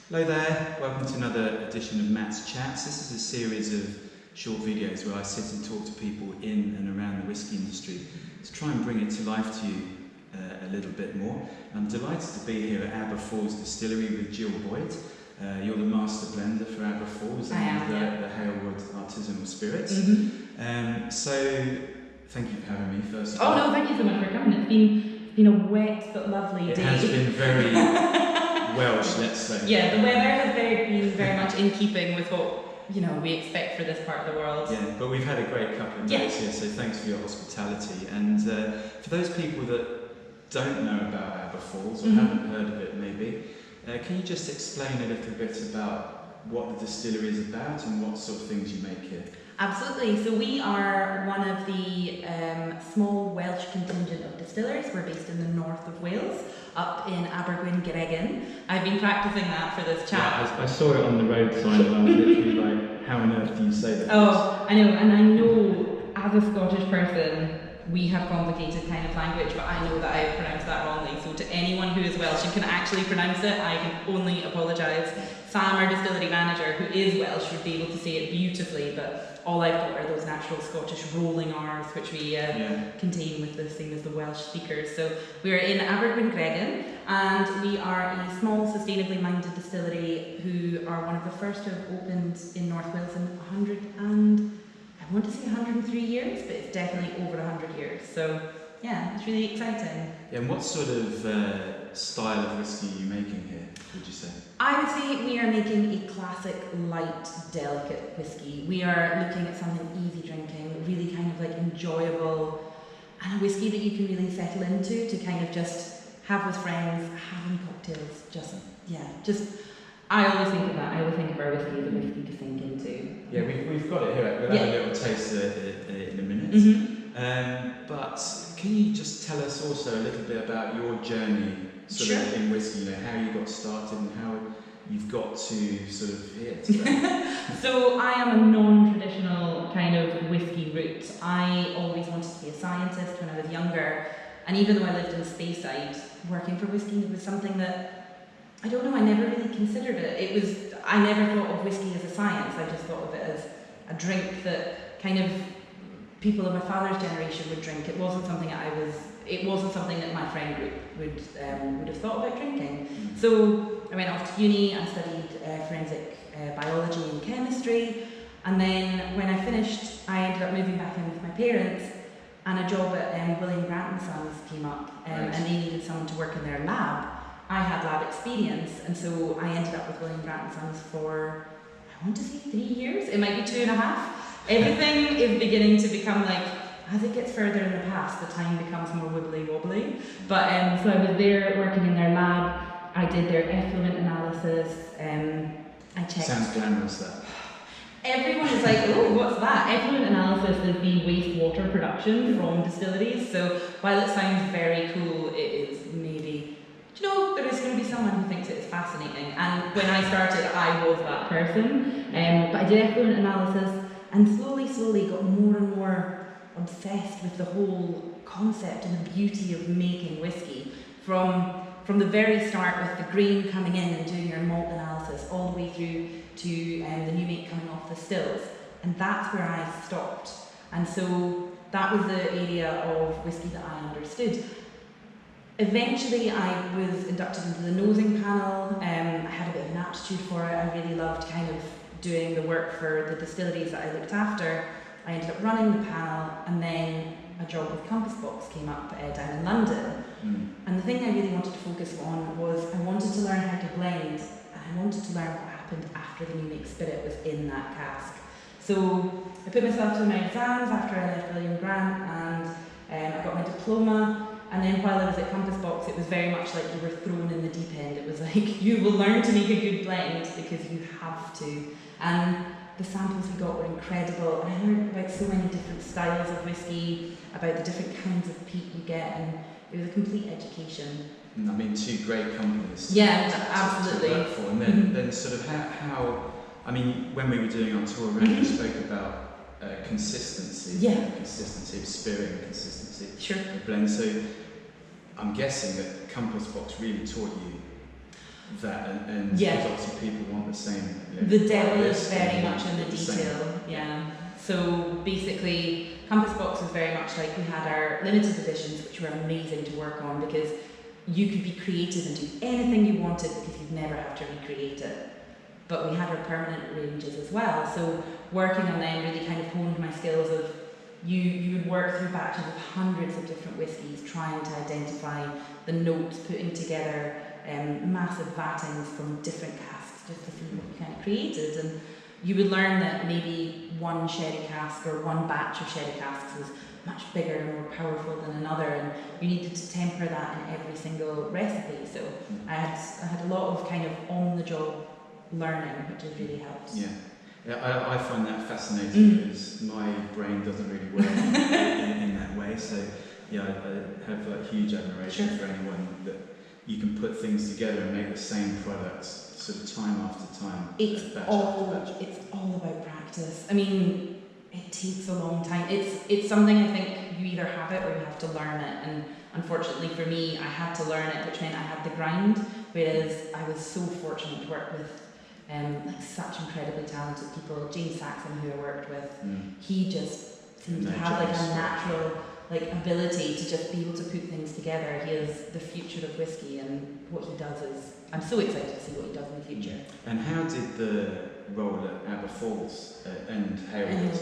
Hello there, welcome to another edition of Matt's Chats. This is a series of short videos where I sit and talk to people in and around the whisky industry to try and bring it to life to you a little bit more. I'm delighted to be here at Aber Distillery with Jill Boyd. You're the master blender for Aber Falls and the Halewood Artisanal Spirits. So thank you for having me first of all. Oh no, thank you so much for coming. It's been a wet but lovely day. It has been very Welsh, let's say. Yeah, the weather has been very much in keeping with what we expect for this part of the world. Yeah, but we've had a great couple of days here, so thanks for your hospitality. And for those people that don't know about Aber Falls or haven't heard of it maybe, can you just explain a little bit about what the distillery is about and what sort of things you make here? Absolutely. So we are one of the small Welsh contingent of distillers. We're based in the north of Wales, up in Aber. I've been practicing that for this chat. Yeah, I saw it on the road sign and I was literally like, how on earth do you say that? Oh, I know, and I know as a Scottish person, we have complicated kind of language, but I know that I've pronounced that wrongly. So to anyone who is Welsh and can actually pronounce it, I can only apologise. Sam, our distillery manager, who is Welsh, would be able to say it beautifully, but all I've got are those natural Scottish rolling R's, which we contain with the same as the Welsh speakers. So we're in Aber, and we are a small, sustainably minded distillery who are one of the first to have opened in North Wales in 103 years, but it's definitely over 100 years. So yeah, it's really exciting. Yeah, and what sort of style of whisky are you making here, would you say? I would say we are making a classic, light, delicate whisky. We are looking at something easy drinking, really kind of like enjoyable, and a whisky that you can really settle into to kind of just have with friends, having cocktails, I always think of that. I always think of our whisky as a whisky to sink into. Yeah, we've got it here. We'll have a little taste in a minute. But can you just tell us also a little bit about your journey sort of in whisky, how you got started and how you've got to sort of here today? So I am a non-traditional kind of whisky route. I always wanted to be a scientist when I was younger, and even though I lived in Speyside, working for whisky was something that I don't know, I never really considered it. I never thought of whisky as a science, I just thought of it as a drink that kind of people of my father's generation would drink. It wasn't something that my friend group would have thought about drinking. So I went off to uni and studied forensic biology and chemistry, and then when I finished, I ended up moving back in with my parents, and a job at William Grant & Sons came up, and they needed someone to work in their lab. I had lab experience, and so I ended up with William Grant & Sons for, I want to say 3 years, it might be 2.5. Everything is beginning to become like, as it gets further in the past, the time becomes more wibbly wobbly. But so I was there working in their lab, I did their effluent analysis, I checked. Sounds glamorous, that. Everyone is like, oh, what's that? Effluent analysis is the wastewater production from distilleries, so while it sounds very cool, it is maybe... there is going to be someone who thinks it's fascinating, and when I started I was that person, but I did effluent analysis and slowly got more and more obsessed with the whole concept and the beauty of making whisky from the very start, with the grain coming in and doing your malt analysis all the way through to the new make coming off the stills, and that's where I stopped. And so that was the area of whisky that I understood. Eventually I was inducted into the nosing panel. I had a bit of an aptitude for it. I really loved kind of doing the work for the distilleries that I looked after. I ended up running the panel, and then a job with Compass Box came up down in London. And the thing I really wanted to focus on was I wanted to learn how to blend, and I wanted to learn what happened after the new make spirit was in that cask. So I put myself through my exams after I left William Grant, and I got my diploma. And then while I was at Compass Box, it was very much like you were thrown in the deep end. It was like, you will learn to make a good blend because you have to. And the samples we got were incredible. And I learned about so many different styles of whisky, about the different kinds of peat you get, and it was a complete education. I mean, two great companies. Yeah, absolutely. To work for. And then sort of how, I mean, when we were doing our tour around, we spoke about consistency, consistency of spirit and consistency of blend. So I'm guessing that Compass Box really taught you that, and Yeah. because obviously people want the same. The devil is this, very and much in the the same. detail, yeah. So basically, Compass Box was very much like we had our limited editions, which were amazing to work on because you could be creative and do anything you wanted because you'd never have to recreate it. But we had our permanent ranges as well, so working on them really kind of honed my skills of you would work through batches of hundreds of different whiskies, trying to identify the notes, putting together massive vattings from different casks just to see what you kind of created. And you would learn that maybe one sherry cask or one batch of sherry casks was much bigger and more powerful than another, and you needed to temper that in every single recipe. So I had a lot of kind of on-the-job learning, which has really helped. Yeah. Yeah, I find that fascinating because my brain doesn't really work in that way. So yeah, I have like huge admiration for anyone that you can put things together and make the same products sort of time after time. It's all about practice. I mean, it takes a long time. It's something I think you either have it or you have to learn it. And unfortunately for me, I had to learn it, which meant I had the grind. Whereas I was so fortunate to work with like such incredibly talented people. James Saxon, who I worked with, he just seemed to have like a natural ability to just be able to put things together. He is the future of whiskey, and what he does is, I'm so excited to see what he does in the future. And how did the role at Aber Falls and Harewood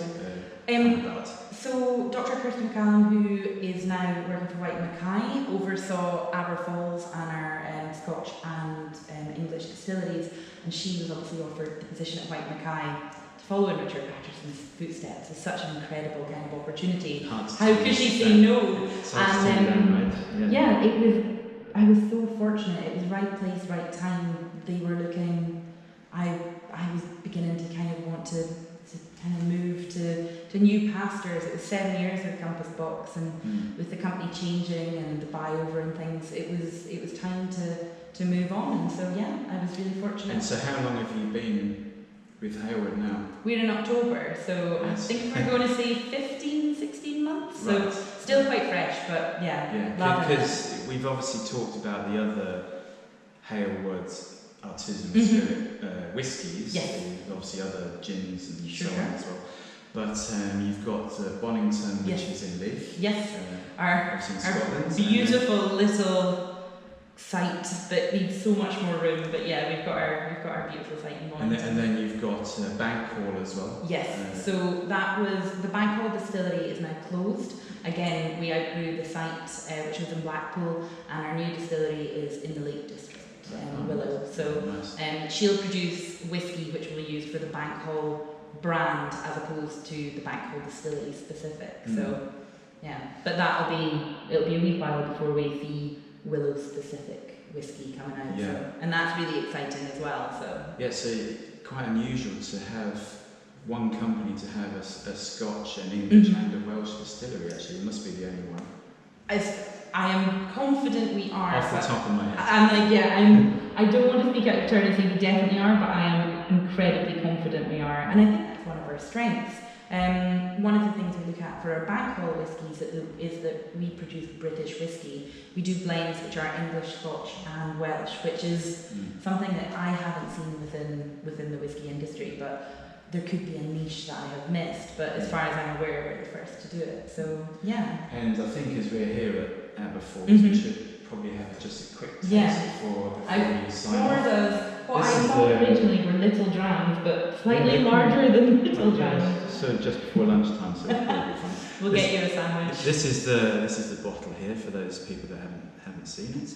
come about? So Dr. Kirsty McCallum, who is now working for White Mackay, oversaw Aber Falls and our Scotch and English distilleries, and she was obviously offered the position at White Mackay to follow in Richard Patterson's footsteps. It's such an incredible kind of opportunity. How could she say no? And yeah, it was. I was so fortunate. It was right place, right time. They were looking. I was beginning to kind of want to kind of move to new pastures. It was 7 years with Compass Box, and with the company changing and the buyover and things, it was time to move on. And so yeah, I was really fortunate. And so how long have you been with Harewood now? We're in October, so I think we're going to say 15, 16 months. So still quite fresh, but yeah. Because we've obviously talked about the other Harewood artisanal spirit whiskies. Yes. Obviously other gins and Sure. so on as well. But you've got Bonington, which is in Leith. Yes. Our Scotland. beautiful little site that needs so much more room. But yeah, we've got our beautiful site in Bonington. And then you've got Bank Hall as well. Yes. So that was the Bank Hall distillery is now closed. Again, we outgrew the site, which was in Blackpool, and our new distillery is in the Lake District. Willow. So she'll produce whiskey which we'll use for the Bank Hall brand as opposed to the Bank Hall distillery specific. So yeah, but it'll be a wee while before we see Willow specific whiskey coming out. Yeah. So, and that's really exciting as well. So yeah, so quite unusual to have one company to have a Scotch, an English and a Welsh distillery. Actually, it must be the only one. I am confident we are. Off the top of my head. I don't want to speak out of turn and say we definitely are, but I am incredibly confident we are. And I think that's one of our strengths. One of the things we look at for our Bank Hall whiskies is that we produce British whiskey. We do blends which are English, Scotch and Welsh, which is something that I haven't seen within the whiskey industry, but there could be a niche that I have missed, but as far as I'm aware, we're the first to do it. So yeah. And I think as we're here at Aber Falls, we should probably have just a quick taste before you sign off. What I thought originally were little drams, but slightly larger than little drams. So just before lunchtime, so it'll be fun. We'll get you a sandwich. This is the bottle here for those people that haven't seen it.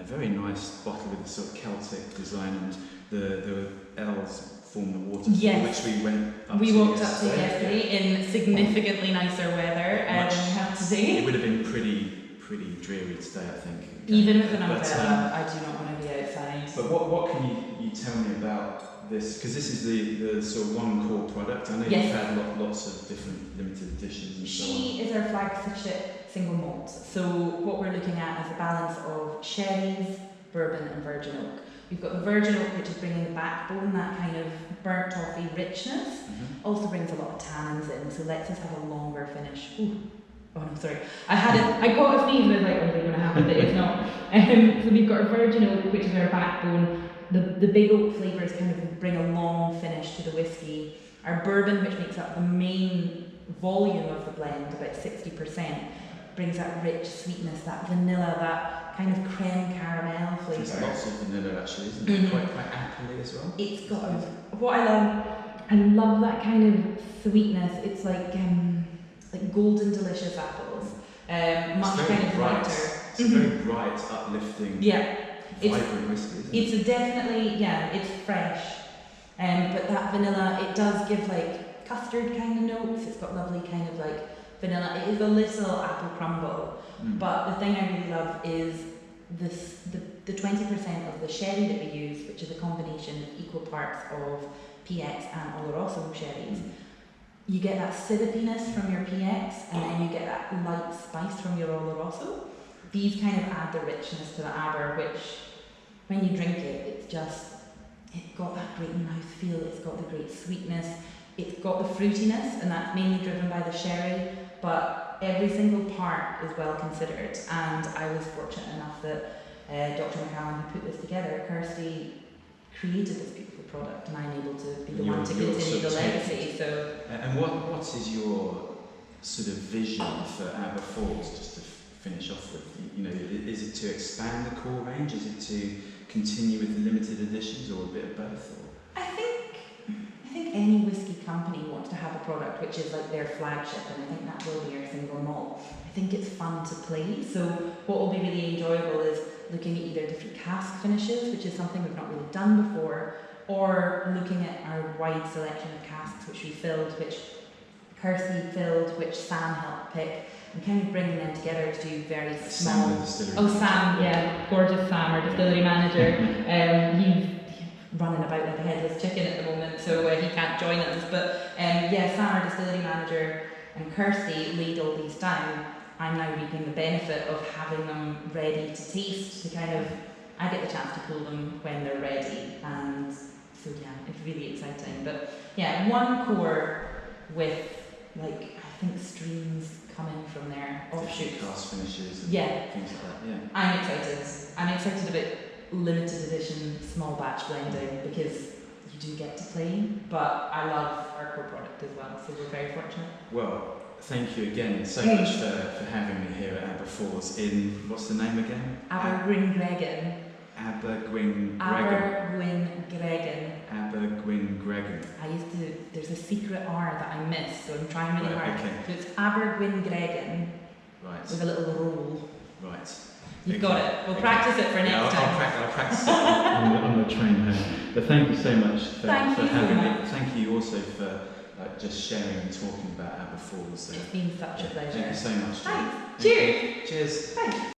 A very nice bottle with a sort of Celtic design, and the L's form the water, which we went up we to walked up to yesterday in significantly nicer weather, I have to say. It would have been pretty dreary today, I think. Even with an umbrella, I do not want to be outside. But what can you tell me about this? Because this is the sort of one core product. I know you've had lots of different limited editions and so on. She is our flagship single malt. So what we're looking at is a balance of sherries, bourbon and virgin oak. We've got the virgin oak, which is bringing the backbone, that kind of burnt toffee richness. Also brings a lot of tannins in, so lets us have a longer finish. Oh no, sorry. I caught a sneeze and I was like, oh, they're going to happen, but it's not. So we've got our virgin oak, which is our backbone. The big oak flavours kind of bring a long finish to the whiskey. Our bourbon, which makes up the main volume of the blend, about 60%, brings that rich sweetness, that vanilla, that kind of creme caramel flavour. There's lots of vanilla actually, isn't it? Quite appley as well. It's got what I love that kind of sweetness. It's like golden delicious apples. Much kind of bright. lighter. It's a very bright, uplifting, vibrant whiskey, isn't it? It's definitely, it's fresh. But that vanilla, it does give like custard kind of notes. It's got lovely kind of like vanilla. It is a little apple crumble. But the thing I really love is the 20% of the sherry that we use, which is a combination of equal parts of PX and Oloroso sherries. You get that syrupiness from your PX, and then you get that light spice from your Oloroso. These kind of add the richness to the Aber, which, when you drink it, it's got that great mouthfeel, it's got the great sweetness, it's got the fruitiness, and that's mainly driven by the sherry, but every single part is well considered. And I was fortunate enough that Dr. McCallum, who put this together, Kirsty, created this beautiful product, and I'm able to be the one to continue the legacy. So, and what is your sort of vision for Aber Falls? Just to finish off with, is it to expand the core range? Is it to continue with the limited editions, or a bit of both? Or? I think any whiskey company wants to have a product which is like their flagship, and I think that will be our single malt. I think it's fun to play. So what will be really enjoyable is looking at either different cask finishes, which is something we've not really done before, or looking at our wide selection of casks which we filled, which Kirsty filled, which Sam helped pick, and kind of bringing them together to do very small. Sam, gorgeous Sam, our distillery manager. He's running about like a headless chicken at the moment, so he can't join us. But Sam, our distillery manager, and Kirsty laid all these down. I'm now reaping the benefit of having them ready to taste, to kind of, I get the chance to pull them when they're ready, and so it's really exciting. But one core with like, I think streams coming from there, offshoots. Cast finishes and things like that, I'm excited. I'm excited about limited edition small batch blending, because you do get to play, but I love our core product as well, so we're very fortunate. Well, thank you again so much for having me here at Aber Falls in, what's the name again? Abergwyngregin. Abergwyngregin. Abergwyngregin. There's a secret R that I missed, so I'm trying really hard. Okay. So it's Abergwyngregin. Right. With a little roll. Right. You've got it. We'll practice it for next time. I'll practice it on the train home. But thank you so much for having me. Thank you also for just sharing and talking about Aber Falls. It's been such a pleasure. Thank you so much. Thanks. Cheers. Cheers. Thanks.